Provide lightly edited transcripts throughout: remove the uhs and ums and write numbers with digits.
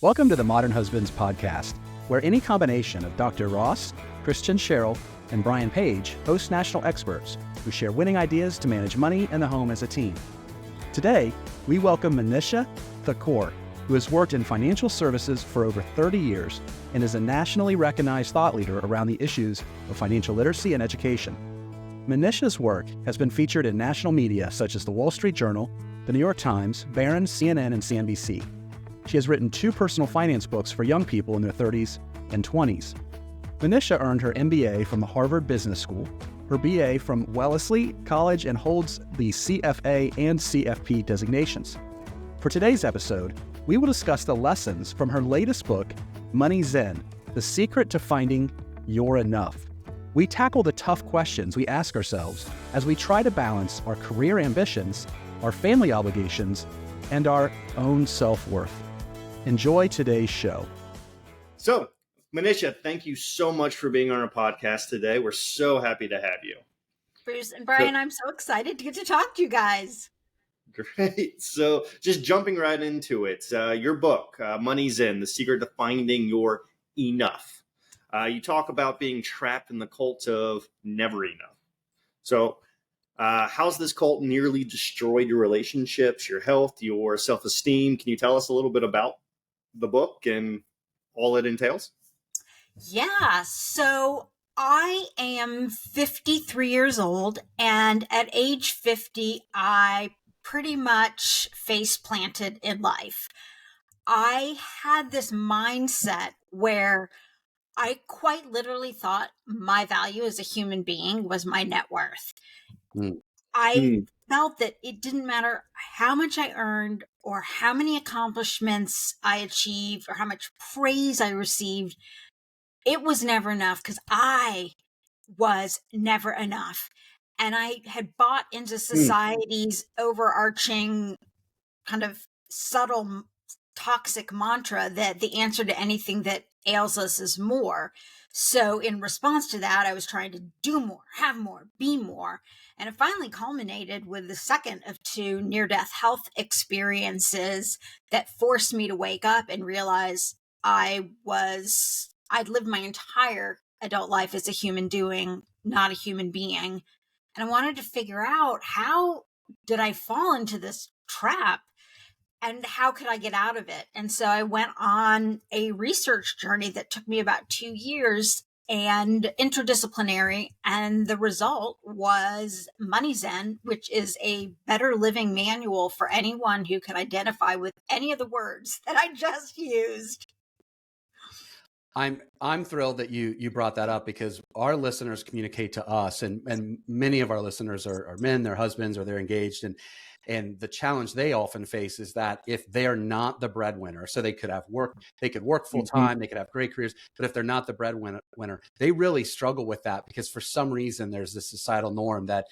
Welcome to the Modern Husbands podcast, where any combination of Dr. Ross, Christian Sherrill, and Brian Page host national experts who share winning ideas to manage money and the home as a team. Today, we welcome Manisha Thakor, who has worked in financial services for over 30 years and is a nationally recognized thought leader around the issues of financial literacy and education. Manisha's work has been featured in national media such as the Wall Street Journal, the New York Times, Barron's, CNN, and CNBC. She has written 2 personal finance books for young people in their 30s and 20s. Manisha earned her MBA from the Harvard Business School, her BA from Wellesley College, and holds the CFA and CFP designations. For today's episode, we will discuss the lessons from her latest book, Money Zen, The Secret to Finding Your Enough. We tackle the tough questions we ask ourselves as we try to balance our career ambitions, our family obligations, and our own self-worth. Enjoy today's show. So, Manisha, thank you so much for being on our podcast today. We're so happy to have you. Bruce and Brian, I'm so excited to get to talk to you guys. Great. So, just jumping right into it, your book, Money Zen, The Secret to Finding Your Enough. You talk about being trapped in the cult of never enough. So, how's this cult nearly destroyed your relationships, your health, your self-esteem? Can you tell us a little bit about the book and all it entails? Yeah, so I am 53 years old, and at age 50, I pretty much face planted in life. I had this mindset where I quite literally thought my value as a human being was my net worth. I felt that it didn't matter how much I earned or how many accomplishments I achieved or how much praise I received. It was never enough because I was never enough. And I had bought into society's overarching kind of subtle toxic mantra that the answer to anything that ails us is more. So in response to that, I was trying to do more, have more, be more. And it finally culminated with the second of 2 near-death health experiences that forced me to wake up and realize I'd lived my entire adult life as a human doing, not a human being. And I wanted to figure out, how did I fall into this trap? And how could I get out of it? And so I went on a research journey that took me about 2 years and interdisciplinary. And the result was Money Zen, which is a better living manual for anyone who can identify with any of the words that I just used. I'm thrilled that you brought that up, because our listeners communicate to us, and many of our listeners are men, they're husbands, or they're engaged, and the challenge they often face is that if they are not the breadwinner, so they could work full time, they could have great careers, but if they're not the breadwinner, they really struggle with that, because for some reason there's this societal norm that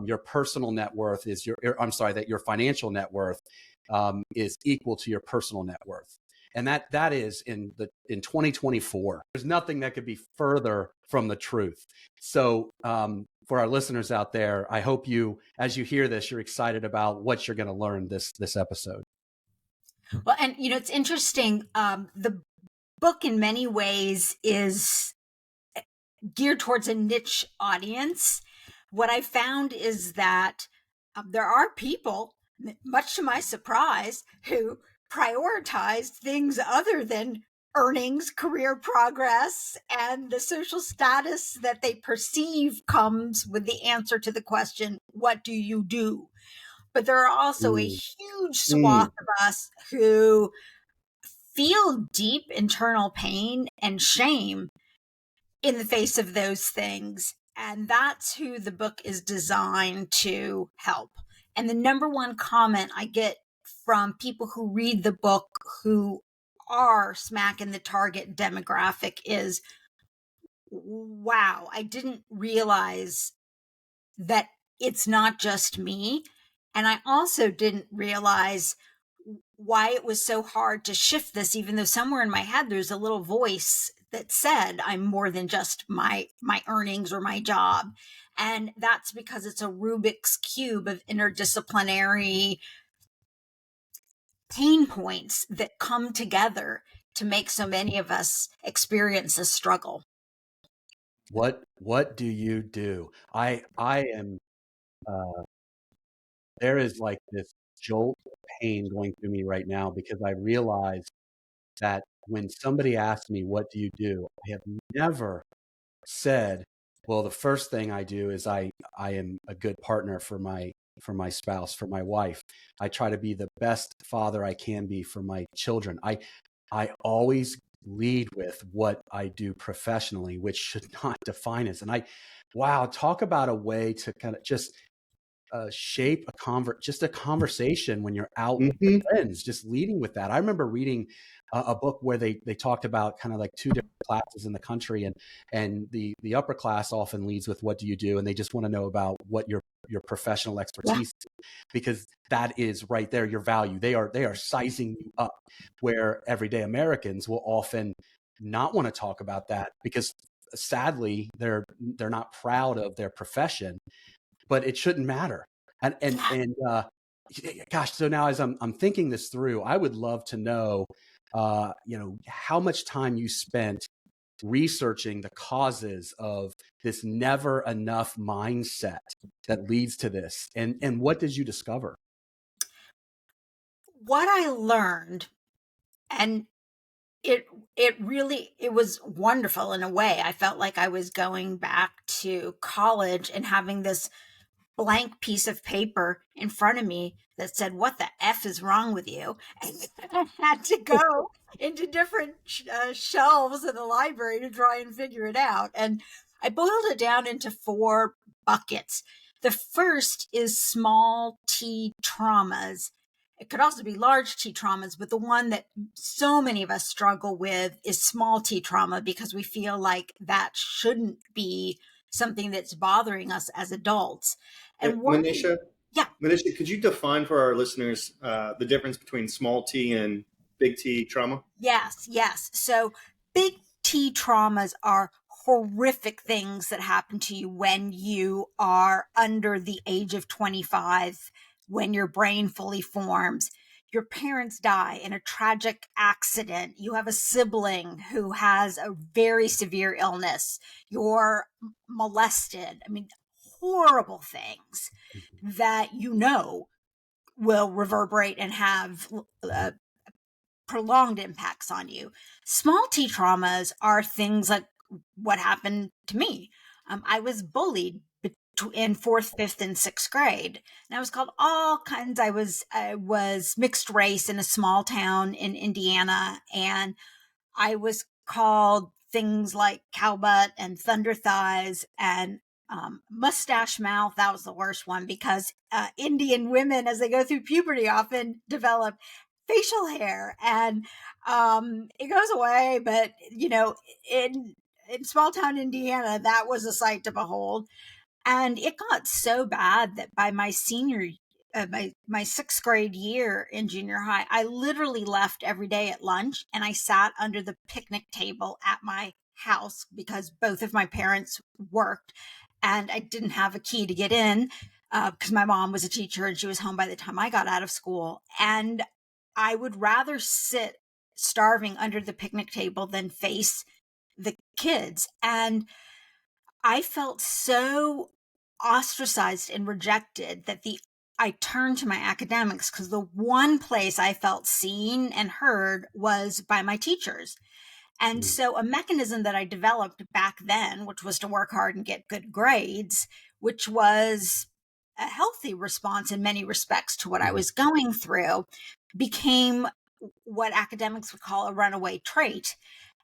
your personal net worth is that your financial net worth is equal to your personal net worth. And that is in 2024. There's nothing that could be further from the truth. So for our listeners out there, I hope you, as you hear this, you're excited about what you're going to learn this episode. Well, and it's interesting. The book in many ways is geared towards a niche audience. What I found is that there are people, much to my surprise, who prioritized things other than earnings, career progress, and the social status that they perceive comes with the answer to the question, what do you do? But there are also a huge swath of us who feel deep internal pain and shame in the face of those things. And that's who the book is designed to help. And the number one comment I get from people who read the book who are smack in the target demographic is, wow, I didn't realize that it's not just me. And I also didn't realize why it was so hard to shift this, even though somewhere in my head there's a little voice that said I'm more than just my earnings or my job. And that's because it's a Rubik's Cube of interdisciplinary pain points that come together to make so many of us experience a struggle. What do you do? I am there is like this jolt of pain going through me right now because I realize that when somebody asks me, what do you do? I have never said, well, the first thing I do is I am a good partner for my spouse, for my wife. I try to be the best father I can be for my children. I always lead with what I do professionally, which should not define us. And wow, talk about a way to kind of just shape just a conversation when you're out with Hmm. friends, just leading with that. I remember reading a book where they talked about kind of like two different classes in the country, and the upper class often leads with what do you do, and they just want to know about what your professional Yeah. expertise is, because that is right there your value. They are sizing you up, where everyday Americans will often not want to talk about that because sadly they're not proud of their profession, but it shouldn't matter. Yeah. Gosh, so now as I'm thinking this through, I would love to know, how much time you spent researching the causes of this never enough mindset that leads to this, and what did you discover? What I learned, and it it was wonderful in a way. I felt like I was going back to college and having this blank piece of paper in front of me that said, "What the F is wrong with you?" And I had to go into different shelves in the library to try and figure it out. And I boiled it down into 4 buckets. The first is small T traumas. It could also be large T traumas, but the one that so many of us struggle with is small T trauma because we feel like that shouldn't be something that's bothering us as adults. And one, Manisha, yeah, Manisha, could you define for our listeners the difference between small T and big T trauma? yes, yes. So big T traumas are horrific things that happen to you when you are under the age of 25, when your brain fully forms. Your parents die in a tragic accident. You have a sibling who has a very severe illness. You're molested. I mean, horrible things that will reverberate and have prolonged impacts on you. Small T traumas are things like what happened to me. I was bullied in fourth, fifth, and sixth grade, and I was called all kinds. I was mixed race in a small town in Indiana, and I was called things like cow butt and thunder thighs and mustache mouth. That was the worst one because Indian women, as they go through puberty, often develop facial hair, and it goes away. But in small town Indiana, that was a sight to behold. And it got so bad that by my my sixth grade year in junior high, I literally left every day at lunch and I sat under the picnic table at my house because both of my parents worked and I didn't have a key to get in because my mom was a teacher and she was home by the time I got out of school. And I would rather sit starving under the picnic table than face the kids. And I felt so ostracized and rejected that the I turned to my academics because the one place I felt seen and heard was by my teachers. And Mm, so a mechanism that I developed back then, which was to work hard and get good grades, which was a healthy response in many respects to what I mhm, was going through, became what academics would call a runaway trait.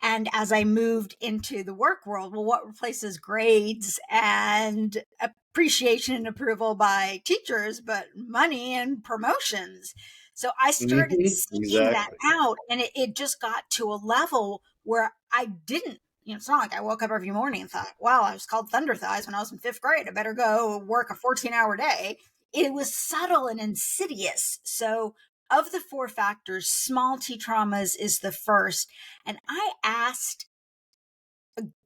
And as I moved into the work world, well, what replaces grades and appreciation and approval by teachers, but money and promotions? So I started Hmm. seeking that Exactly. out, and it just got to a level where I didn't. It's not like I woke up every morning and thought, wow, I was called thunder thighs when I was in fifth grade. I better go work a 14-hour day. It was subtle and insidious. So of the 4 factors, small T traumas is the first. And I asked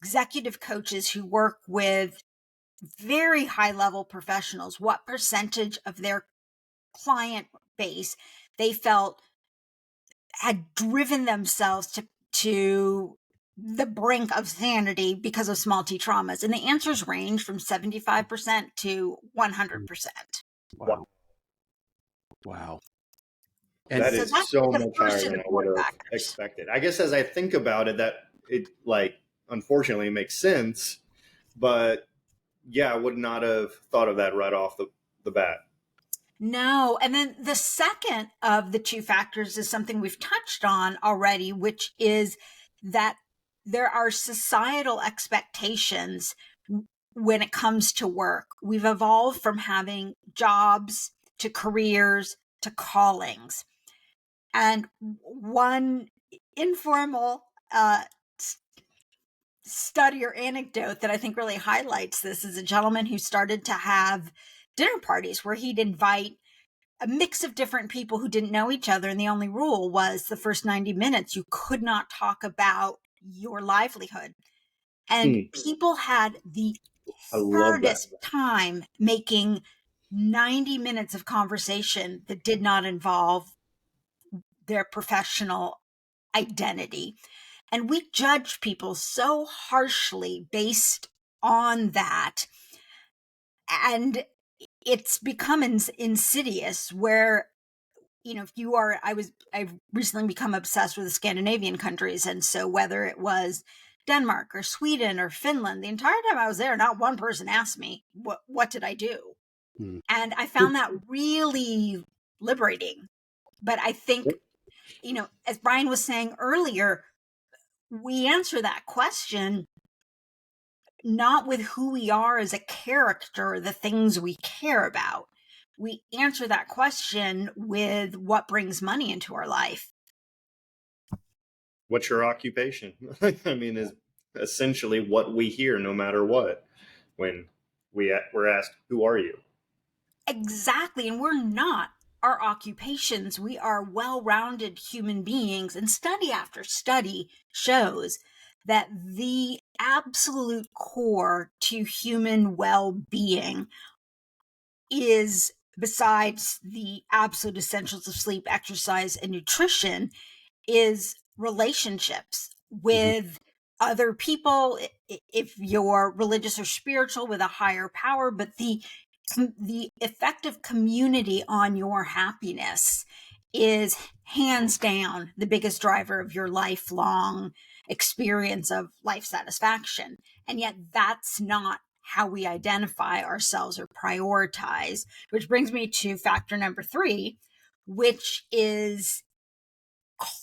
executive coaches who work with very high level professionals what percentage of their client base they felt had driven themselves to the brink of sanity because of small t traumas? And the answers range from 75% to 100%. Wow. Wow. And That So is that's so the much higher first of than the I four would have factors. expected. I guess as I think about it, that it like unfortunately makes sense, but yeah, I would not have thought of that right off the bat. No. And then the second of the two factors is something we've touched on already, which is that there are societal expectations when it comes to work. We've evolved from having jobs to careers to callings. And one informal study or anecdote that I think really highlights this is a gentleman who started to have dinner parties where he'd invite a mix of different people who didn't know each other. And the only rule was the first 90 minutes, you could not talk about your livelihood. And people had the I love that. hardest time making 90 minutes of conversation that did not involve their professional identity. And we judge people so harshly based on that. And it's become insidious where, if you are, I've recently become obsessed with the Scandinavian countries. And so whether it was Denmark or Sweden or Finland, the entire time I was there, not one person asked me, what did I do? Hmm. And I found that really liberating. But I think, as Brian was saying earlier, we answer that question not with who we are as a character, the things we care about. We answer that question with what brings money into our life. What's your occupation? I mean, is essentially what we hear no matter what when we're asked, who are you? Exactly. And we're not our occupations. We are well-rounded human beings. And study after study shows that the absolute core to human well-being is, besides the absolute essentials of sleep, exercise, and nutrition, is relationships with other people, if you're religious or spiritual, with a higher power, but the effective community on your happiness is hands down the biggest driver of your lifelong experience of life satisfaction. And yet that's not how we identify ourselves or prioritize, which brings me to factor number 3, which is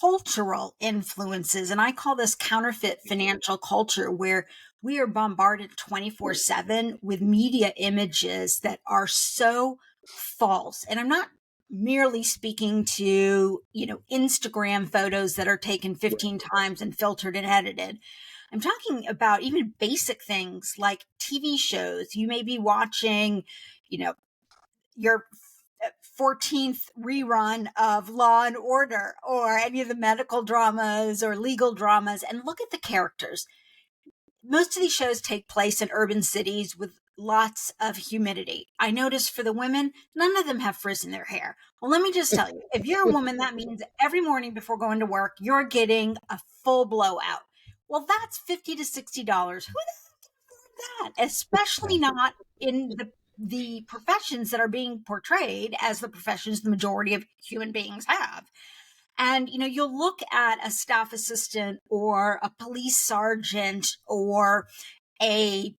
cultural influences. And I call this counterfeit financial culture, where we are bombarded 24/7 with media images that are so false. And I'm not merely speaking to, Instagram photos that are taken 15 times and filtered and edited. I'm talking about even basic things like TV shows. You may be watching, your 14th rerun of Law and Order or any of the medical dramas or legal dramas, and look at the characters. Most of these shows take place in urban cities with lots of humidity. I noticed for the women, none of them have frizz in their hair. Well, let me just tell you, if you're a woman, that means every morning before going to work, you're getting a full blowout. Well, that's $50 to $60. Who the heck can afford that? Especially not in the professions that are being portrayed as the professions the majority of human beings have. And, you'll look at a staff assistant or a police sergeant or a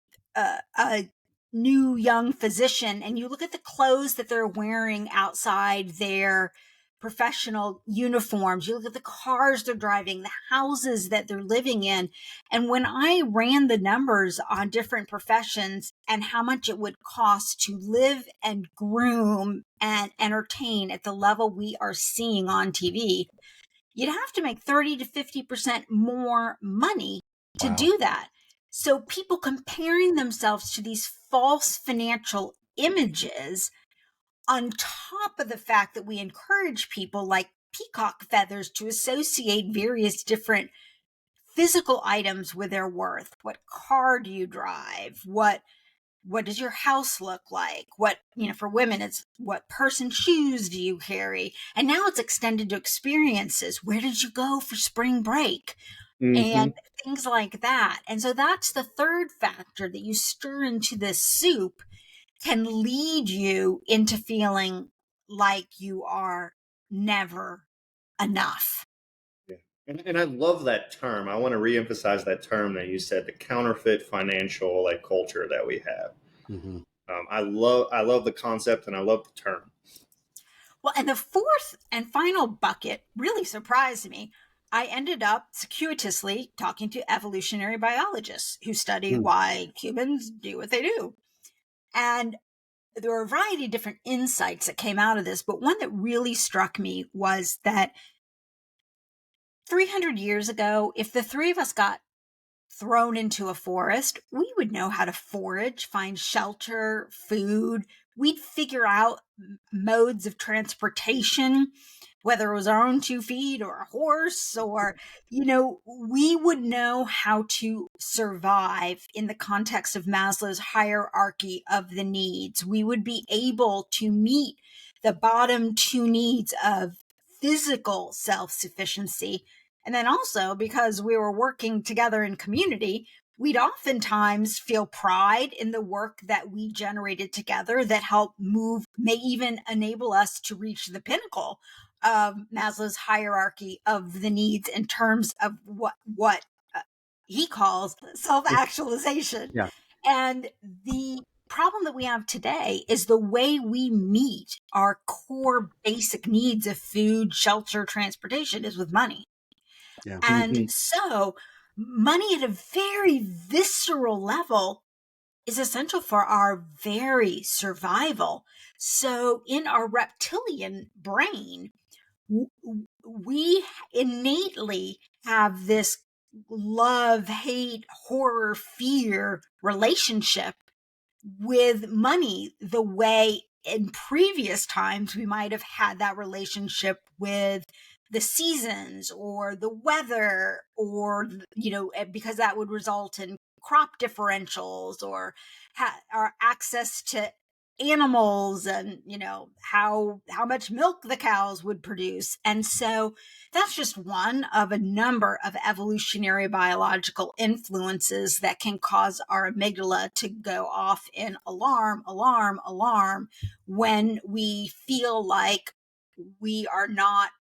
new young physician, and you look at the clothes that they're wearing outside their professional uniforms. You look at the cars they're driving, the houses that they're living in. And when I ran the numbers on different professions and how much it would cost to live and groom and entertain at the level we are seeing on TV, you'd have to make 30 to 50% more money to do that. So people comparing themselves to these false financial images, on top of the fact that we encourage people like peacock feathers to associate various different physical items with their worth. What car do you drive? What what does your house look like? What, for women, it's what purse and shoes do you carry? And now it's extended to experiences. Where did you go for spring break? Mm-hmm. And things like that. And so that's the third factor that you stir into this soup can lead you into feeling like you are never enough. Yeah. And I love that term. I want to reemphasize that term that you said, the counterfeit financial like culture that we have. Mm-hmm. I love the concept and I love the term. Well, and the fourth and final bucket really surprised me. I ended up circuitously talking to evolutionary biologists who study why humans do what they do. And there were a variety of different insights that came out of this, but one that really struck me was that 300 years ago, if the three of us got thrown into a forest, we would know how to forage, find shelter, food. We'd figure out modes of transportation, whether it was our own 2 feet or a horse, or, we would know how to survive in the context of Maslow's hierarchy of the needs. We would be able to meet the bottom 2 needs of physical self-sufficiency. And then also, because we were working together in community, we'd oftentimes feel pride in the work that we generated together that helped may even enable us to reach the pinnacle of Maslow's hierarchy of the needs in terms of what he calls self-actualization. Yeah. And the problem that we have today is the way we meet our core basic needs of food, shelter, transportation is with money. Yeah. And Mm-hmm. so money at a very visceral level is essential for our very survival. So in our reptilian brain, we innately have this love, hate, horror, fear relationship with money, the way in previous times we might have had that relationship with the seasons or the weather, or because that would result in crop differentials or our access to animals, and how much milk the cows would produce. And so that's just one of a number of evolutionary biological influences that can cause our amygdala to go off in alarm, alarm, alarm when we feel like we are not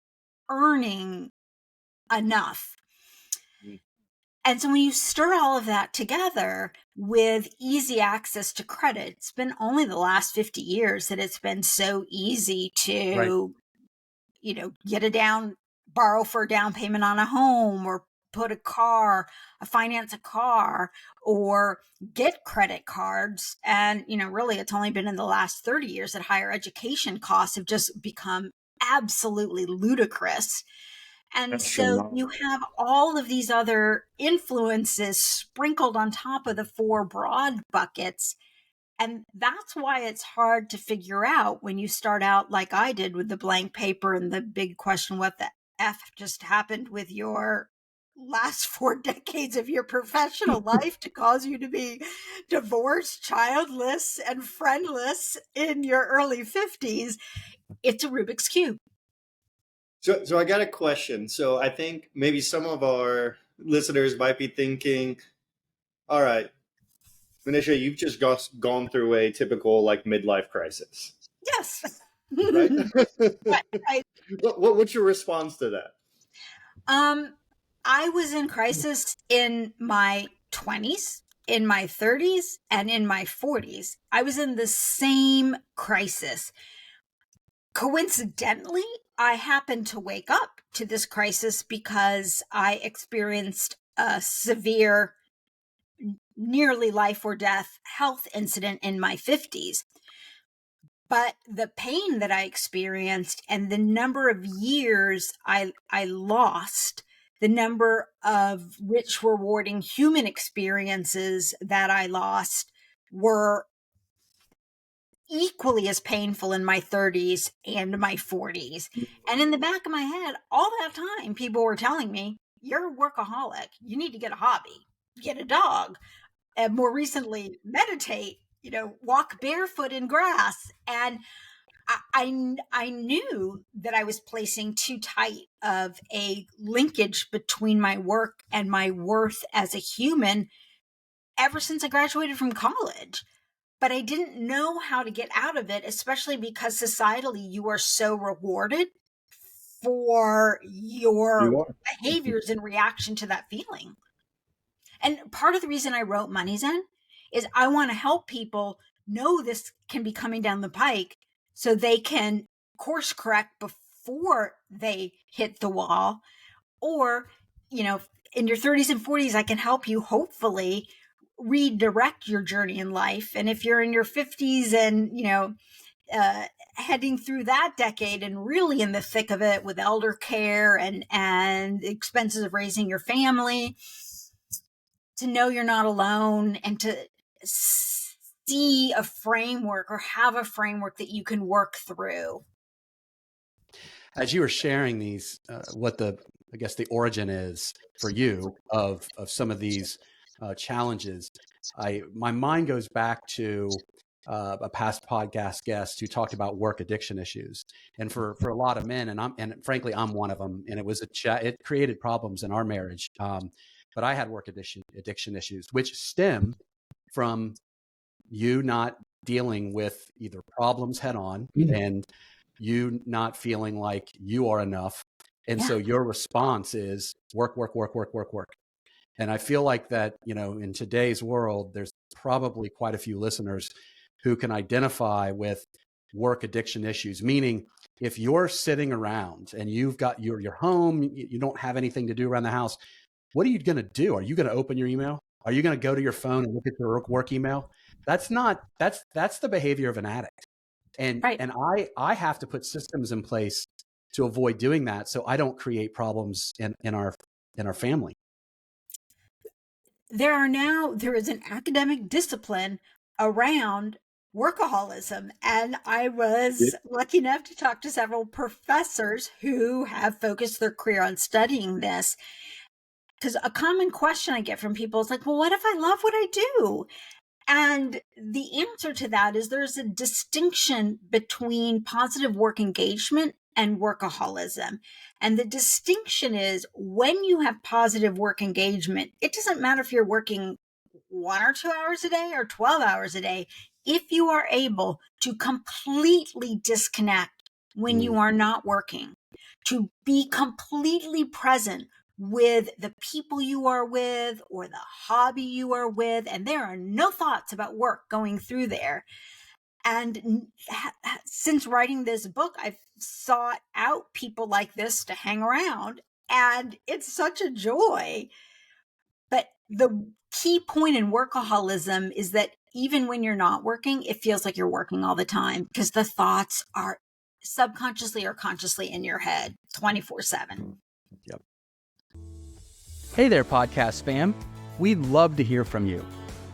earning enough. And so when you stir all of that together with easy access to credit, it's been only the last 50 years that it's been so easy to, borrow for a down payment on a home, or finance a car, or get credit cards. And, really it's only been in the last 30 years that higher education costs have just become absolutely ludicrous. And so you have all of these other influences sprinkled on top of the 4 broad buckets. And that's why it's hard to figure out when you start out like I did with the blank paper and the big question, what the F just happened with your last 4 decades of your professional life to cause you to be divorced, childless, and friendless in your early 50s. It's a Rubik's Cube. So I got a question. So I think maybe some of our listeners might be thinking, all right, Manisha, you've just gone through a typical like midlife crisis, Yes. right? Right. What's your response to that? I was in crisis in my 20s, in my 30s, and in my 40s. I was in the same crisis. Coincidentally, I happened to wake up to this crisis because I experienced a severe, nearly life or death health incident in my 50s. But the pain that I experienced and the number of years I lost, the number of rich, rewarding human experiences that I lost, were equally as painful in my 30s and my 40s. And in the back of my head, all that time, people were telling me, you're a workaholic. You need to get a hobby, get a dog, and more recently, meditate. walk barefoot in grass. And I knew that I was placing too tight of a linkage between my work and my worth as a human ever since I graduated from college. But I didn't know how to get out of it, especially because societally you are so rewarded for your You are. behaviors in reaction to that feeling. And part of the reason I wrote MoneyZen is I want to help people know this can be coming down the pike so they can course correct before they hit the wall. Or, in your 30s and 40s, I can help you hopefully redirect your journey in life. And if you're in your 50s and, heading through that decade and really in the thick of it with elder care and expenses of raising your family, to know you're not alone and to see a framework or have a framework that you can work through. As you were sharing these, what the origin is for you of some of these challenges, my mind goes back to a past podcast guest who talked about work addiction issues, and for a lot of men, and frankly I'm one of them, and it created problems in our marriage. But I had work addiction issues, which stem from you not dealing with either problems head on and you not feeling like you are enough. And so your response is work, work, work, work, work, work. And I feel like that, in today's world, there's probably quite a few listeners who can identify with work addiction issues, meaning if you're sitting around and you've got your home, you don't have anything to do around the house, what are you going to do? Are you going to open your email? Are you going to go to your phone and look at your work email? That's the behavior of an addict. And Right. and I have to put systems in place to avoid doing that, so I don't create problems in our family. There is an academic discipline around workaholism. And I was lucky enough to talk to several professors who have focused their career on studying this. Because a common question I get from people is like, well, what if I love what I do? And the answer to that is there's a distinction between positive work engagement and workaholism. And the distinction is when you have positive work engagement, it doesn't matter if you're working 1 or 2 hours a day or 12 hours a day. If you are able to completely disconnect when you are not working, to be completely present with the people you are with or the hobby you are with, and there are no thoughts about work going through there. And since writing this book, I've sought out people like this to hang around, and it's such a joy. But the key point in workaholism is that even when you're not working, it feels like you're working all the time because the thoughts are subconsciously or consciously in your head 24/7. Yep. Hey there, podcast fam. We'd love to hear from you.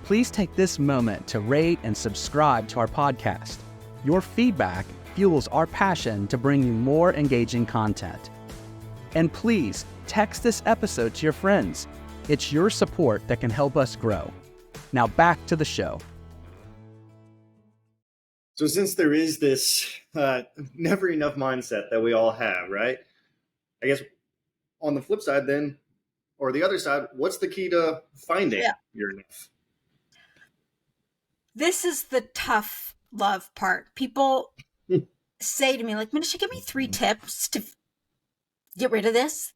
Please take this moment to rate and subscribe to our podcast. Your feedback fuels our passion to bring you more engaging content. And please text this episode to your friends. It's your support that can help us grow. Now back to the show. So since there is this never enough mindset that we all have, right? I guess on the flip side then, or the other side, what's the key to finding your enough? This is the tough love part. People say to me, like, Manisha, give me 3 tips to get rid of this.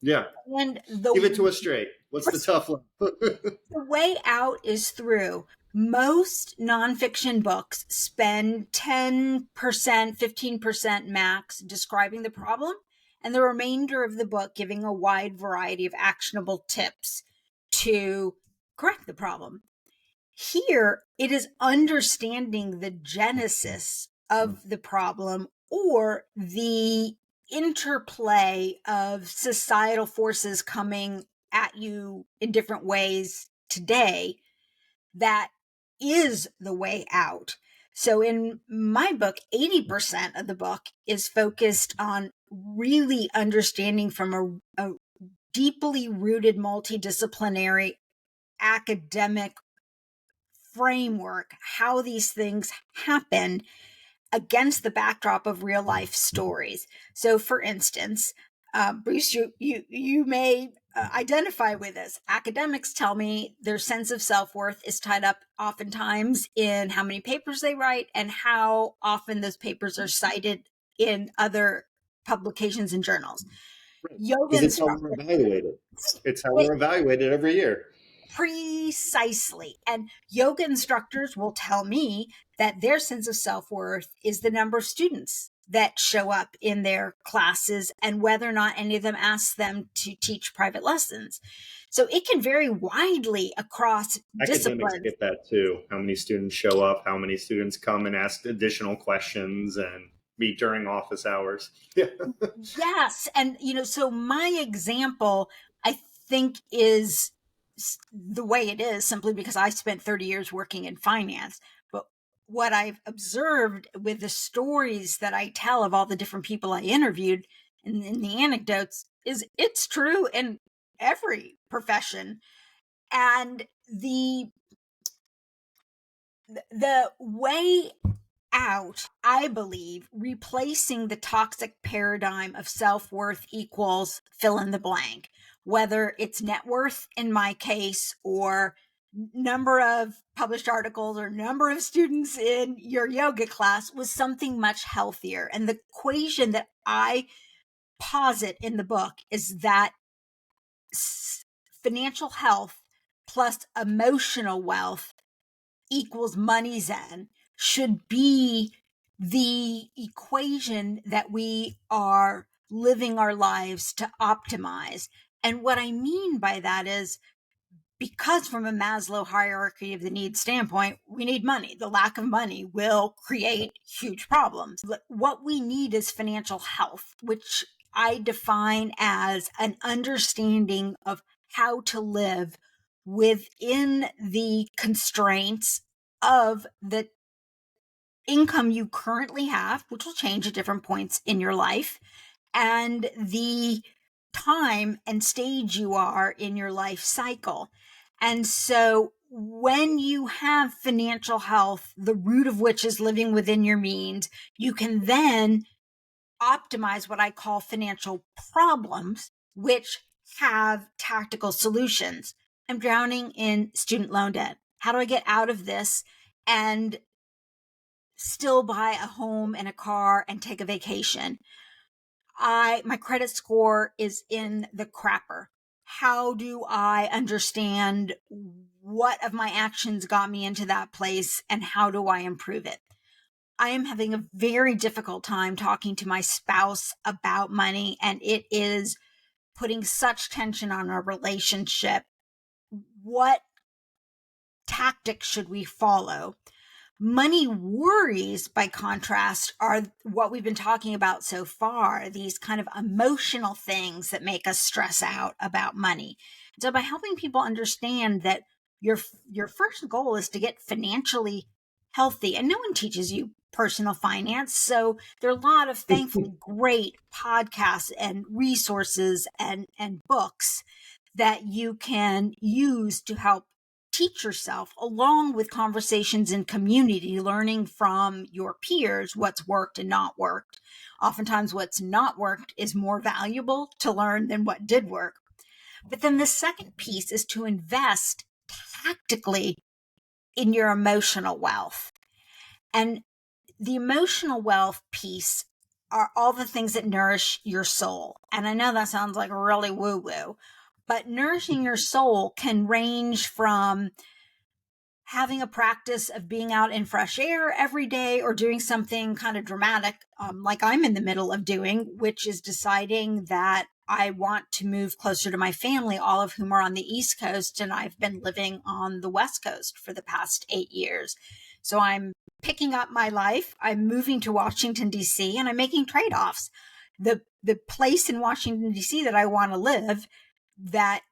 Yeah. And give it to us straight. What's the tough love? The way out is through. Most nonfiction books spend 10%, 15% max describing the problem, and the remainder of the book giving a wide variety of actionable tips to correct the problem. Here, it is understanding the genesis of the problem or the interplay of societal forces coming at you in different ways today that is the way out. So in my book, 80% of the book is focused on really understanding from a deeply rooted multidisciplinary academic framework how these things happen against the backdrop of real life stories. So, for instance, Bruce, you may identify with this. Academics tell me their sense of self-worth is tied up oftentimes in how many papers they write and how often those papers are cited in other publications and journals. Yoga Because it's how we're instructors, evaluated. It's how we're evaluated every year. precisely. And yoga instructors will tell me that their sense of self-worth is the number of students that show up in their classes and whether or not any of them ask them to teach private lessons. So it can vary widely across Academics disciplines. get that too. How many students show up, how many students come and ask additional questions and meet during office hours. Yes. And, so my example, I think, is the way it is simply because I spent 30 years working in finance. But what I've observed with the stories that I tell of all the different people I interviewed and in the anecdotes is it's true in every profession. And the way out, I believe, replacing the toxic paradigm of self-worth equals fill in the blank, whether it's net worth in my case or number of published articles or number of students in your yoga class, was something much healthier. And the equation that I posit in the book is that financial health plus emotional wealth equals Money Zen should be the equation that we are living our lives to optimize. And what I mean by that is, because from a Maslow hierarchy of the needs standpoint, we need money. The lack of money will create huge problems. What we need is financial health, which I define as an understanding of how to live within the constraints of the income you currently have, which will change at different points in your life, and the time and stage you are in your life cycle. And so when you have financial health, the root of which is living within your means, you can then optimize what I call financial problems, which have tactical solutions. I'm drowning in student loan debt. How do I get out of this and still buy a home and a car and take a vacation? My credit score is in the crapper. How do I understand what of my actions got me into that place and how do I improve it? I am having a very difficult time talking to my spouse about money, and it is putting such tension on our relationship. What tactics should we follow? Money worries, by contrast, are what we've been talking about so far, these kind of emotional things that make us stress out about money. So by helping people understand that your first goal is to get financially healthy, and no one teaches you personal finance. So there are a lot of thankfully great podcasts and resources and books that you can use to help teach yourself, along with conversations in community, learning from your peers what's worked and not worked. Oftentimes what's not worked is more valuable to learn than what did work. But then the second piece is to invest tactically in your emotional wealth. And the emotional wealth piece are all the things that nourish your soul. And I know that sounds like really woo-woo, but nourishing your soul can range from having a practice of being out in fresh air every day or doing something kind of dramatic, like I'm in the middle of doing, which is deciding that I want to move closer to my family, all of whom are on the East Coast, and I've been living on the West Coast for the past 8 years. So I'm picking up my life. I'm moving to Washington, D.C., and I'm making trade-offs. The place in Washington, D.C. that I want to live, that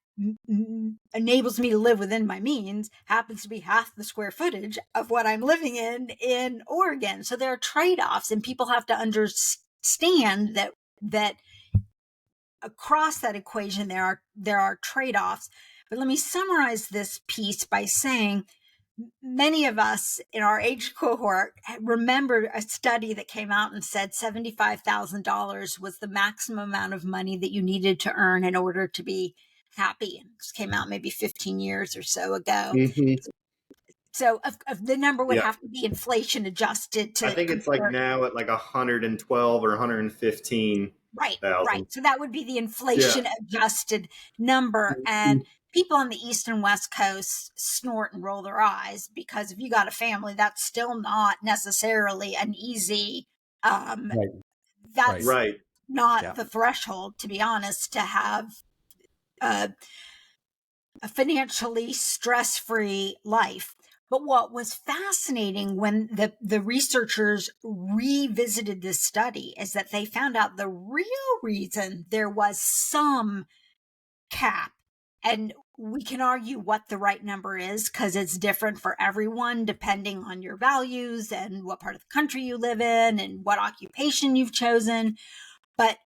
enables me to live within my means, happens to be half the square footage of what I'm living in Oregon. So there are trade-offs, and people have to understand that across that equation there are trade-offs. But let me summarize this piece by saying many of us in our age cohort remember a study that came out and said $75,000 was the maximum amount of money that you needed to earn in order to be happy. And this came out maybe 15 years or so ago. Mhm. So the number would Yeah. have to be inflation adjusted I to think it's like compare. now at like 112 or 115,000. Right. So that would be the inflation Yeah. adjusted number. Mhm. And people on the East and West Coast snort and roll their eyes because if you got a family, that's still not necessarily an easy, Right. that's Right. not Yeah. the threshold, to be honest, to have a financially stress-free life. But what was fascinating when the researchers revisited this study is that they found out the real reason there was some cap. And we can argue what the right number is because it's different for everyone depending on your values and what part of the country you live in and what occupation you've chosen. But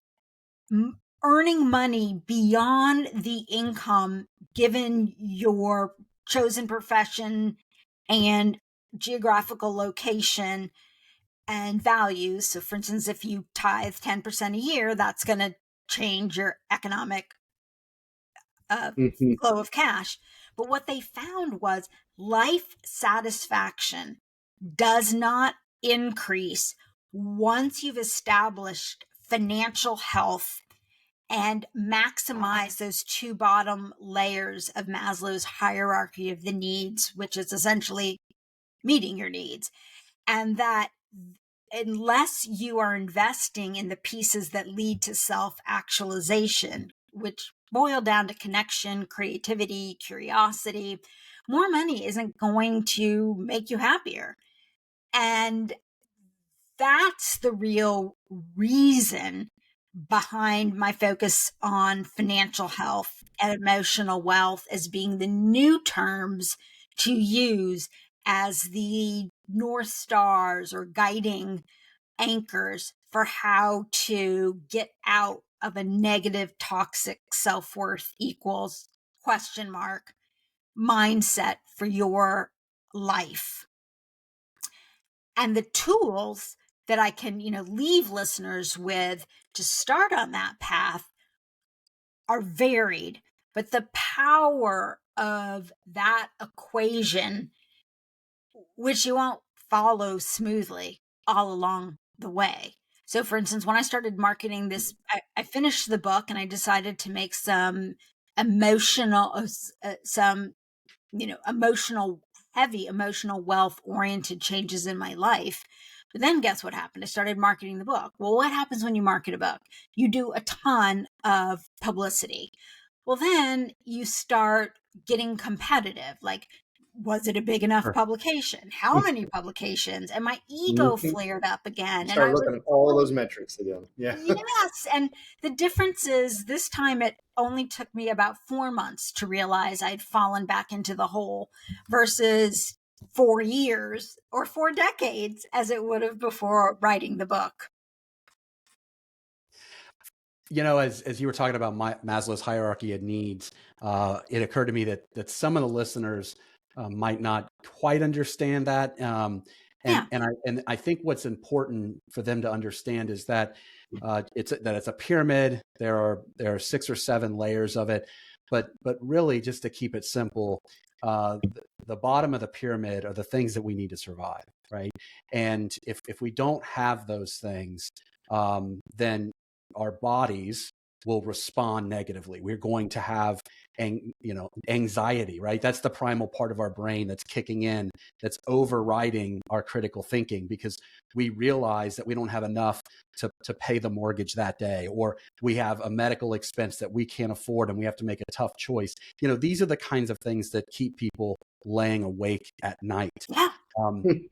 earning money beyond the income given your chosen profession and geographical location and values. So, for instance, if you tithe 10% a year, that's going to change your economic Mhm. flow of cash. But what they found was life satisfaction does not increase once you've established financial health and maximize those two bottom layers of Maslow's hierarchy of the needs, which is essentially meeting your needs. And that unless you are investing in the pieces that lead to self-actualization, which boil down to connection, creativity, curiosity, more money isn't going to make you happier. And that's the real reason behind my focus on financial health and emotional wealth as being the new terms to use as the North Stars or guiding anchors for how to get out of a negative, toxic self-worth equals question mark mindset for your life. And the tools that I can, leave listeners with to start on that path are varied, but the power of that equation, which you won't follow smoothly all along the way. So, for instance, when I started marketing this, I finished the book and I decided to make some emotional, some, heavy emotional wealth oriented changes in my life. But then guess what happened? I started marketing the book. Well, what happens when you market a book? You do a ton of publicity. Well, then you start getting competitive. Like, was it a big enough Sure. publication? How many publications? And my ego Mhm. flared up again. And Start I was, looking at all those metrics again. Yeah. yes. And the difference is this time it only took me about 4 months to realize I'd fallen back into the hole versus 4 years or 4 decades as it would have before writing the book. As you were talking about Maslow's hierarchy of needs, it occurred to me that some of the listeners might not quite understand that. Yeah. And I think what's important for them to understand is that it's a pyramid. There are 6 or 7 layers of it, but really, just to keep it simple, the bottom of the pyramid are the things that we need to survive, right? And if we don't have those things, then our bodies will respond negatively. We're going to have anxiety, right? That's the primal part of our brain that's kicking in, that's overriding our critical thinking because we realize that we don't have enough to pay the mortgage that day, or we have a medical expense that we can't afford and we have to make a tough choice. These are the kinds of things that keep people laying awake at night. Yeah.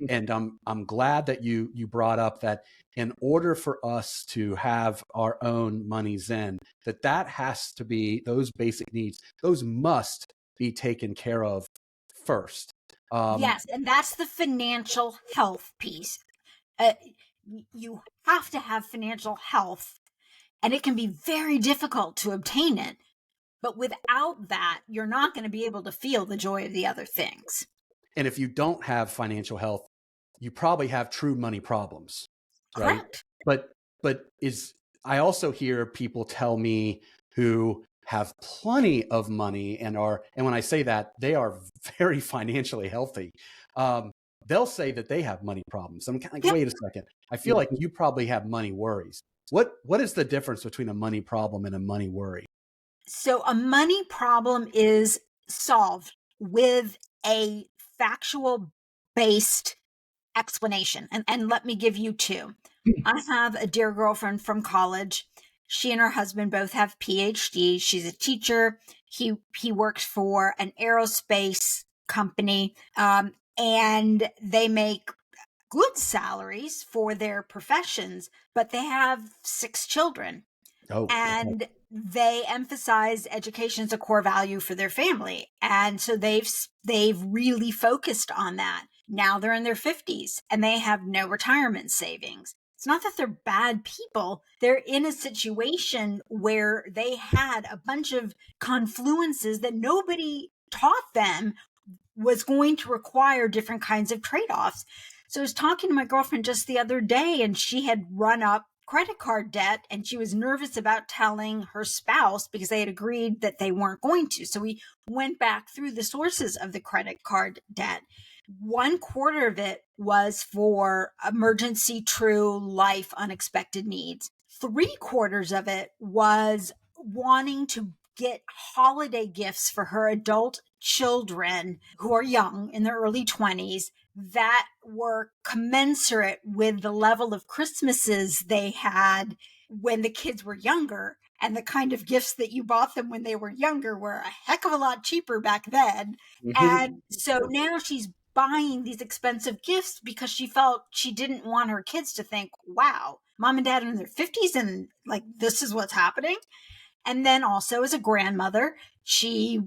And I'm glad that you brought up that in order for us to have our own Money Zen, that has to be, those basic needs, those must be taken care of first. Yes. And that's the financial health piece. You have to have financial health, and it can be very difficult to obtain it. But without that, you're not going to be able to feel the joy of the other things. And if you don't have financial health, you probably have true money problems, right? Correct. But I also hear people tell me who have plenty of money and when I say that, they are very financially healthy. They'll say that they have money problems. I'm kind of like, Yep. wait a second. I feel like you probably have money worries. What is the difference between a money problem and a money worry? So a money problem is solved with a factual based explanation. And let me give you two. I have a dear girlfriend from college. She and her husband both have PhDs. She's a teacher. He works for an aerospace company, and they make good salaries for their professions, but they have 6 children. Oh, And they emphasize education as a core value for their family, and so they've really focused on that. Now they're in their 50s and they have no retirement savings. It's not that they're bad people. They're in a situation where they had a bunch of confluences that nobody taught them was going to require different kinds of trade-offs. So I was talking to my girlfriend just the other day, and she had run up credit card debt, and she was nervous about telling her spouse because they had agreed that they weren't going to. So we went back through the sources of the credit card debt. 1/4 of it was for emergency, true life, unexpected needs. 3/4 of it was wanting to get holiday gifts for her adult children who are young in their early 20s that were commensurate with the level of Christmases they had when the kids were younger. And the kind of gifts that you bought them when they were younger were a heck of a lot cheaper back then. And so now she's buying these expensive gifts because she felt she didn't want her kids to think, wow, mom and dad are in their 50s and like this is what's happening. And then also as a grandmother, she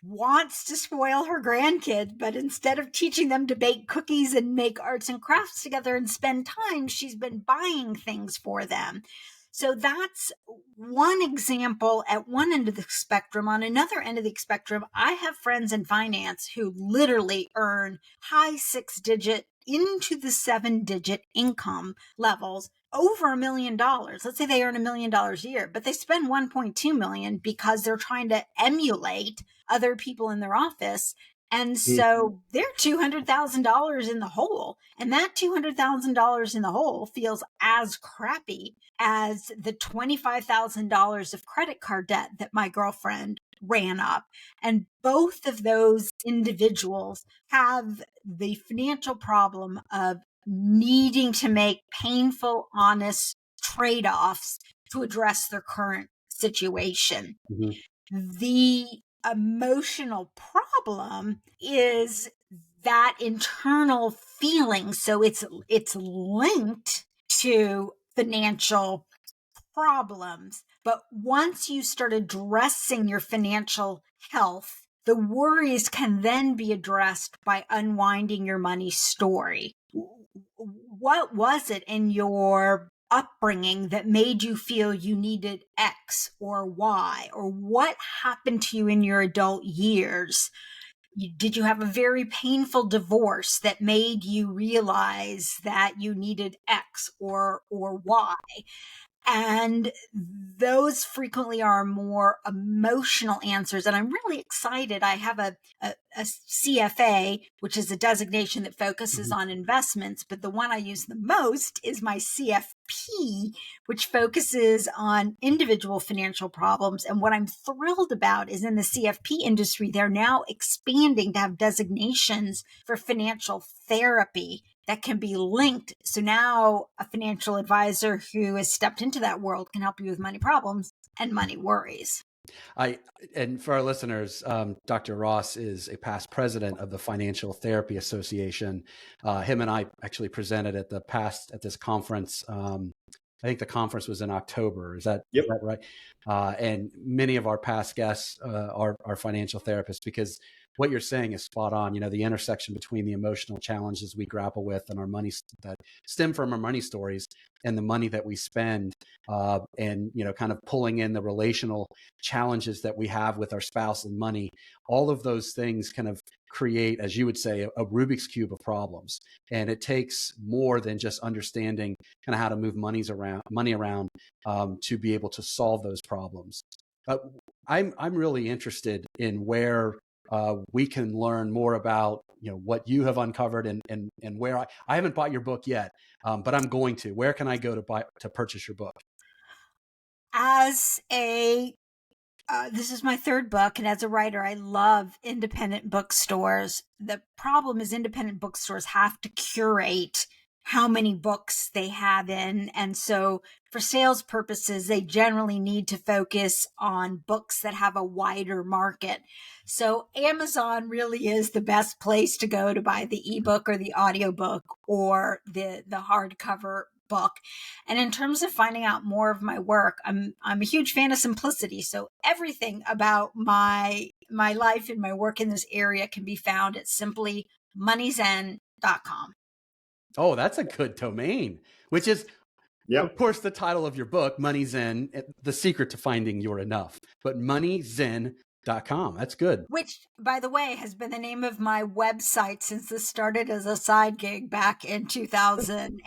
wants to spoil her grandkids, but instead of teaching them to bake cookies and make arts and crafts together and spend time, she's been buying things for them. So that's one example at one end of the spectrum. On another end of the spectrum, I have friends in finance who literally earn high 6-digit into the 7-digit income levels, over $1 million. Let's say they earn $1 million a year, but they spend 1.2 million because they're trying to emulate other people in their office. And so they're $200,000 in the hole. And that $200,000 in the hole feels as crappy as the $25,000 of credit card debt that my girlfriend ran up. And both of those individuals have the financial problem of needing to make painful, honest trade-offs to address their current situation. The emotional problem is that internal feeling. So it's linked to financial problems. But once you start addressing your financial health, the worries can then be addressed by unwinding your money story. What was it in your upbringing that made you feel you needed X or Y? Or what happened to you in your adult years? Did you have a very painful divorce that made you realize that you needed X or Y? And those frequently are more emotional answers. And I'm really excited. I have a CFA, which is a designation that focuses on investments. But the one I use the most is my CFP, which focuses on individual financial problems. And what I'm thrilled about is in the CFP industry, they're now expanding to have designations for financial therapy that can be linked. So now a financial advisor who has stepped into that world can help you with money problems and money worries. And for our listeners, Dr. Ross is a past president of the Financial Therapy Association. Him and I actually presented at this conference. I think the conference was in October. Is that right? And many of our past guests are financial therapists because what you're saying is spot on. The intersection between the emotional challenges we grapple with and our money that stem from our money stories and the money that we spend, and kind of pulling in the relational challenges that we have with our spouse and money. All of those things kind of create, as you would say, a Rubik's Cube of problems. And it takes more than just understanding kind of how to move money around to be able to solve those problems. I'm really interested in where we can learn more about what you have uncovered and where I haven't bought your book yet, but I'm going to. Where can I go to purchase your book? This is my third book, and as a writer, I love independent bookstores. The problem is independent bookstores have to curate how many books they have in. And so for sales purposes, they generally need to focus on books that have a wider market. So Amazon really is the best place to go to buy the ebook or the audiobook or the hardcover book. And in terms of finding out more of my work, I'm a huge fan of simplicity. So everything about my life and my work in this area can be found at simply MoneyZen.com. Oh, that's a good domain, which is, Yep. of course, the title of your book, Money Zen, The Secret to Finding Your Enough. But MoneyZen.com. That's good. Which, by the way, has been the name of my website since this started as a side gig back in 2008.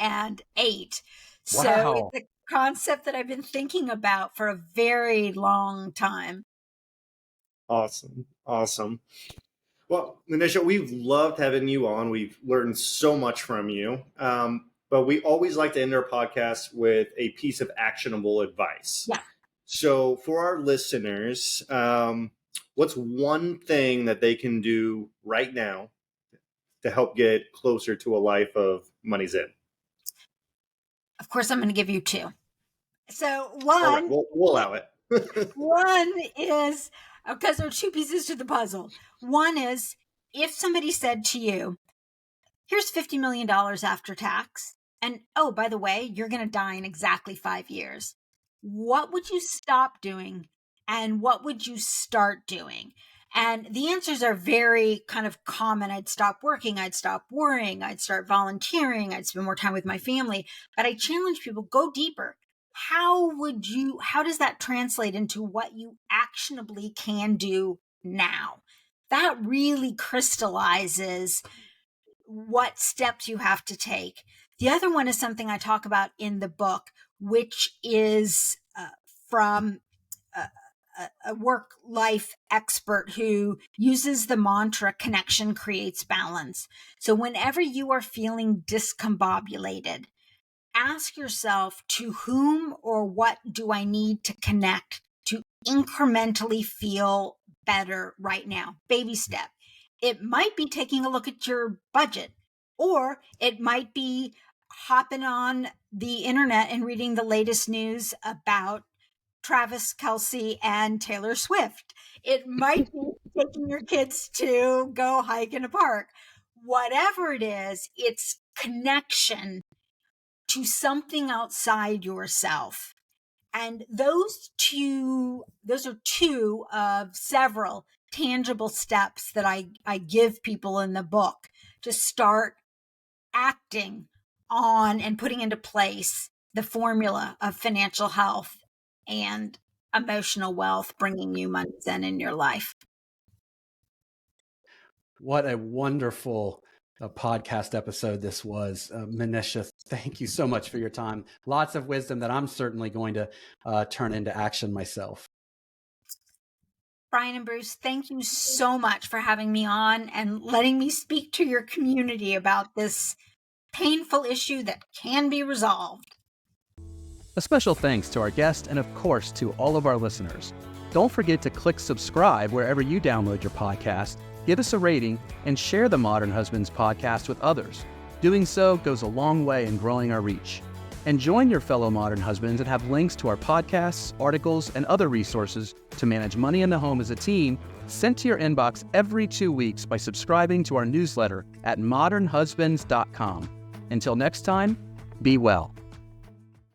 Wow. So it's a concept that I've been thinking about for a very long time. Awesome. Well, Manisha, we've loved having you on. We've learned so much from you. But we always like to end our podcast with a piece of actionable advice. Yeah. So for our listeners, what's one thing that they can do right now to help get closer to a life of Money Zen? Of course, I'm going to give you two. So one, All right, we'll allow it. one is, because there are two pieces to the puzzle. One is, if somebody said to you, here's $50 million after tax, and oh, by the way, you're going to die in exactly 5 years, what would you stop doing and what would you start doing? And the answers are very kind of common. I'd stop working, I'd stop worrying, I'd start volunteering, I'd spend more time with my family. But I challenge people, go deeper. How does that translate into what you actionably can do now? That really crystallizes what steps you have to take. The other one is something I talk about in the book, which is from a work-life expert who uses the mantra, connection creates balance. So whenever you are feeling discombobulated, ask yourself, to whom or what do I need to connect to incrementally feel better right now? Baby step. It might be taking a look at your budget, or it might be hopping on the internet and reading the latest news about Travis Kelce and Taylor Swift. It might be taking your kids to go hike in a park. Whatever it is, it's connection to something outside yourself. And those are two of several tangible steps that I give people in the book to start acting on and putting into place the formula of financial health and emotional wealth, bringing you Money Zen in your life. What a wonderful podcast episode this was. Manisha, thank you so much for your time. Lots of wisdom that I'm certainly going to turn into action myself. Brian and Bruce, thank you so much for having me on and letting me speak to your community about this painful issue that can be resolved. A special thanks to our guest and, of course, to all of our listeners. Don't forget to click subscribe wherever you download your podcast, give us a rating, and share the Modern Husbands podcast with others. Doing so goes a long way in growing our reach. And join your fellow modern husbands and have links to our podcasts, articles, and other resources to manage money in the home as a team sent to your inbox every 2 weeks by subscribing to our newsletter at modernhusbands.com. Until next time, be well.